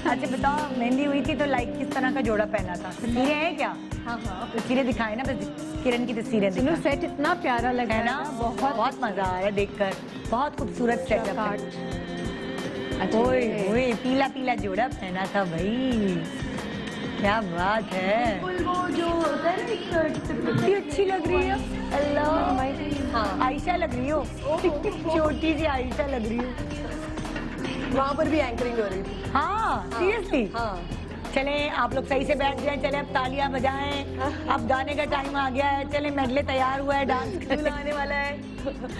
अच्छा बताओ, मेहंदी हुई थी तो लाइक किस तरह का जोड़ा पहना था? तस्वीरें हैं क्या? हाँ हाँ, तस्वीरें दिखाए ना, बस किरण की तस्वीरें सुनो दिखाएं। सेट इतना प्यारा लग है रहा ना, है ना, बहुत बहुत मजा आ रहा है देखकर, बहुत खूबसूरत सेटअप है। अच्छा, ओए ओए, पीला पीला जोड़ा पहना था भाई, क्या बात है। वो जो होता है ना, कितनी अच्छी लग रही है, अल्लाह। हाँ, आयशा लग रही हो, छोटी सी आयशा लग रही हो। वहाँ पर भी एंकरिंग हो रही थी। हाँ सीरियसली। हाँ, चले आप लोग सही से बैठ जाएं, चले अब तालियां बजाएं, अब गाने का टाइम आ गया है, चले मेडले तैयार हुआ है, डांस दूल्हा आने वाला है,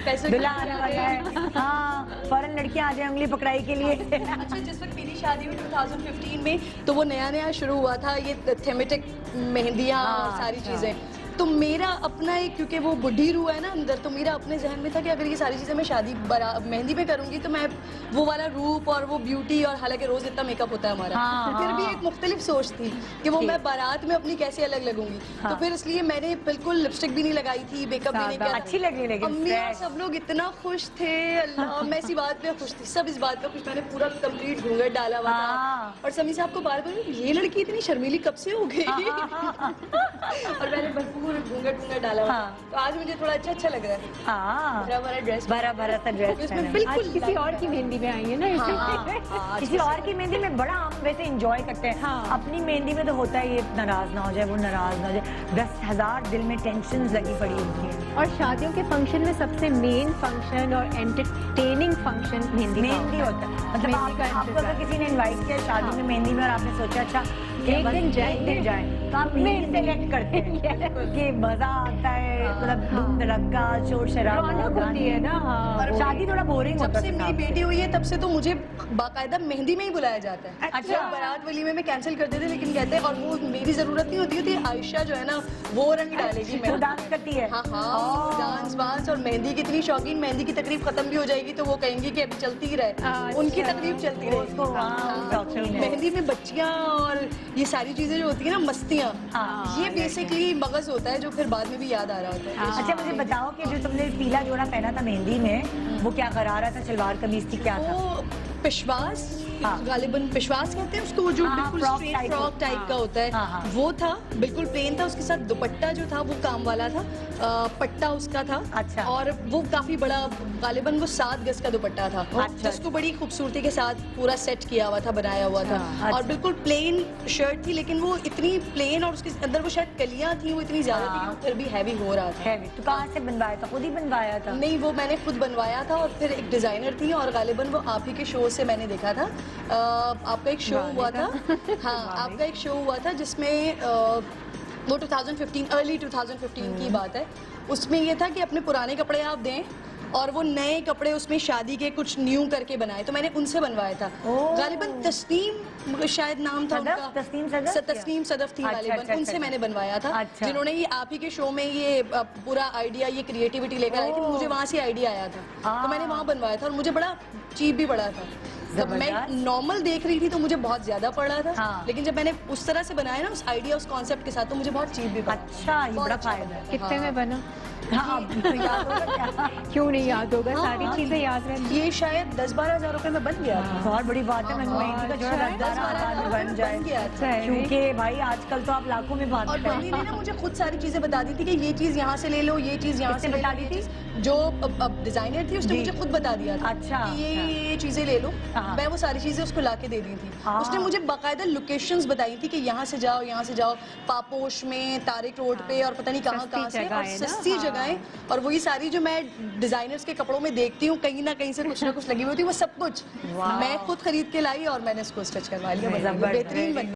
पैसे दूल्हा आने वाला है। हाँ, फौरन लड़कियां आ जाए उंगली पकड़ाई के लिए। अच्छा, जिस वक्त मेरी शादी हुई 2015 में, तो वो नया नया शुरू हुआ था ये थेमेटिक मेहंदियाँ और हाँ, सारी अच्छा। चीज़ें। तो मेरा अपना एक, क्योंकि वो बुढ़ी रूह है ना अंदर, तो मेरा अपने जहन में था कि अगर ये सारी चीज़ें मैं शादी मेहंदी में करूँगी तो मैं वो वाला रूप और वो ब्यूटी, और हालांकि रोज़ इतना मेकअप होता है हमारा, हाँ, तो फिर भी हाँ। एक मुख्तलिफ सोच थी कि वो मैं बारात में अपनी कैसे अलग लगूंगी। हाँ। तो फिर इसलिए मैंने बिल्कुल लिपस्टिक भी नहीं लगाई थी, मेकअप भी नहीं किया था। अच्छी लग रही लेकिन अम्मी और fresh। सब लोग इतना खुश थे, अल्लाह, मैं इसी बात पे खुश थी, सब इस बात पे खुश। मैंने पूरा कंप्लीट घूंघट डाला हुआ था, हाँ। और समी साहब को बार बार, ये लड़की इतनी शर्मीली कब से हो गई? और मैंने भरपूर घूंघट डाला हुआ। हाँ। तो आज मुझे थोड़ा अच्छा लग रहा है, हाँ, भरा भरा ड्रेस, भरा भरा सा ड्रेस इसमें पहना। बिल्कुल आज किसी और की मेहंदी में आई है ना, इसलिए। हाँ, किसी और की मेहंदी में बड़ा हम वैसे एंजॉय करते हैं। हाँ। अपनी मेहंदी में तो होता है ये नाराज ना हो जाए, वो नाराज ना हो जाए, 10,000 दिल में टेंशन लगी पड़ी होती है। और शादियों के फंक्शन में सबसे मेन फंक्शन और एंटरटेनिंग फंक्शन मेहंदी का मेहंदी होता है, मतलब मेहंदी का आपको अगर इंतजार। किसी ने इनवाइट किया शादी हाँ। में मेहंदी में, और आपने सोचा अच्छा कि एक बस दिन जाएं। एक दिन जाए, तो आप मेहंदी सेलेक्ट करते हैं कि मजा आता है, मतलब धूम धड़का, शोर शराबा, रौनक होती है ना। हाँ, और शादी थोड़ा बोरिंग जब होता से है। मेरी बेटी हुई है तब से तो मुझे बाकायदा मेहंदी में ही बुलाया जाता है। अच्छा। बारात वलीमे में कैंसिल करते थे, लेकिन कहते हैं, और वो मेरी जरूरत नहीं होती थी, आयशा जो है ना वो रंग डालेगी। वो डांस करती है। हाँ हाँ, डांस वांस और मेहंदी की इतनी शौकीन, मेहंदी की तकरीब खत्म भी हो जाएगी तो वो कहेंगी कि अभी चलती ही रहे, अच्छा। उनकी तकरीब चलती रहे। उसको वहाँ शौकीन है। मेहंदी में बच्चियाँ और ये सारी चीजें जो होती है ना, मस्तियाँ, हाँ, ये बेसिकली मगज होता है जो फिर बाद में भी याद आ रहा होता है। अच्छा मुझे बताओ कि जो तुमने पीला जोड़ा पहना था मेहंदी में, वो क्या गरारा था, सलवार कमीज थी, क्या था? वो पिशवास, हाँ। गालिबन पिशवास कहते हैं उसको, जो हाँ, बिल्कुल फ्रॉक स्ट्रेट टाइप फ्रॉक हो। टाइप हाँ। का होता है, हाँ, हाँ। वो था, बिल्कुल प्लेन था। उसके साथ दुपट्टा जो था वो काम वाला था, पट्टा उसका था। अच्छा। और वो काफी बड़ा, गालिबन वो 7 गज का दुपट्टा था, अच्छा। जिसको बड़ी खूबसूरती के साथ पूरा सेट किया हुआ था, बनाया हुआ था। अच्छा। और बिल्कुल प्लेन शर्ट थी, लेकिन वो इतनी प्लेन, और उसके अंदर वो शायद कलियां थी, वो इतनी ज्यादा थी कि वो फिर भी हैवी हो रहा था। है तो कहाँ से बनवाया था, खुद ही बनवाया था? नहीं, वो मैंने खुद बनवाया था, और फिर एक डिजाइनर थी, और गालिबन वो आप ही के शो से मैंने देखा था। आपका एक शो हुआ था, हाँ, आपका एक शो हुआ था जिसमें वो 2015, अर्ली 2015 की बात है। उसमें ये था कि अपने पुराने कपड़े आप दें, और वो नए कपड़े उसमें शादी के कुछ न्यू करके बनाए, तो मैंने उनसे बनवाया था। ओह। गालिबन तस्नीम शायद नाम था सदफ? उनका, तस्नीम सदफ? तस्नीम सदफ थी अच्छा, गालिबन, अच्छा, उनसे अच्छा। मैंने बनवाया था। अच्छा। जिन्होंने ये आप ही के शो में ये पूरा आइडिया, ये क्रिएटिविटी लेकर आए थे, ओह। मुझे वहाँ से आइडिया आया था, तो मैंने वहाँ बनवाया था, और मुझे बड़ा चीप भी पड़ा था। जब मैं जबरदस्त। नॉर्मल देख रही थी तो मुझे बहुत ज्यादा पड़ रहा था, हाँ। लेकिन जब मैंने उस तरह से बनाया ना, उस आइडिया, उस कॉन्सेप्ट के साथ, तो मुझे बहुत चीप भी पड़ा। अच्छा, ये बहुत बड़ा अच्छा फायदा बना। है। कितने में बना? हाँ, अब याद होगा क्या? क्यों नहीं याद होगा, हाँ, सारी हाँ। चीजें याद रहती ये शायद 10-12 हज़ार रुपए में बन गया था। बहुत बड़ी बात है, मैं हाँ, मेहंदी का जोड़ा अच्छा, 10,000 में बन जाए, बन गया था। अच्छा है। क्योंकि भाई आजकल तो आप लाखों में और भागते बंदी हैं। ने ना मुझे खुद सारी चीजें बता दी थी कि ये चीज यहाँ से ले लो, ये चीज यहाँ से किसने ले लो, बता दी ये थी? चीज़- जो अब डिजाइनर थी, उसने जी। मुझे खुद बता दिया था। अच्छा, कि ये अच्छा। ये चीजें ले लो। हाँ। मैं वो सारी चीजें उसको लाके दे दी थी। हाँ। उसने मुझे बाकायदा लोकेशंस बताई थी कि यहाँ से जाओ, यहाँ से जाओ, पापोश में, तारिक रोड पे, और पता नहीं कहाँ सस्ती कहाँ से, जगह और है ना, सस्ती हाँ। जगहें, और वही सारी जो मैं डिजाइनर्स के कपड़ों में देखती हूँ, कहीं ना कहीं से कुछ ना कुछ लगी हुई होती है, वो सब कुछ वाह। मैं खुद खरीद के लाई, और मैंने इसको स्टिच करवा लिया, जबरदस्त। बेहतरीन बन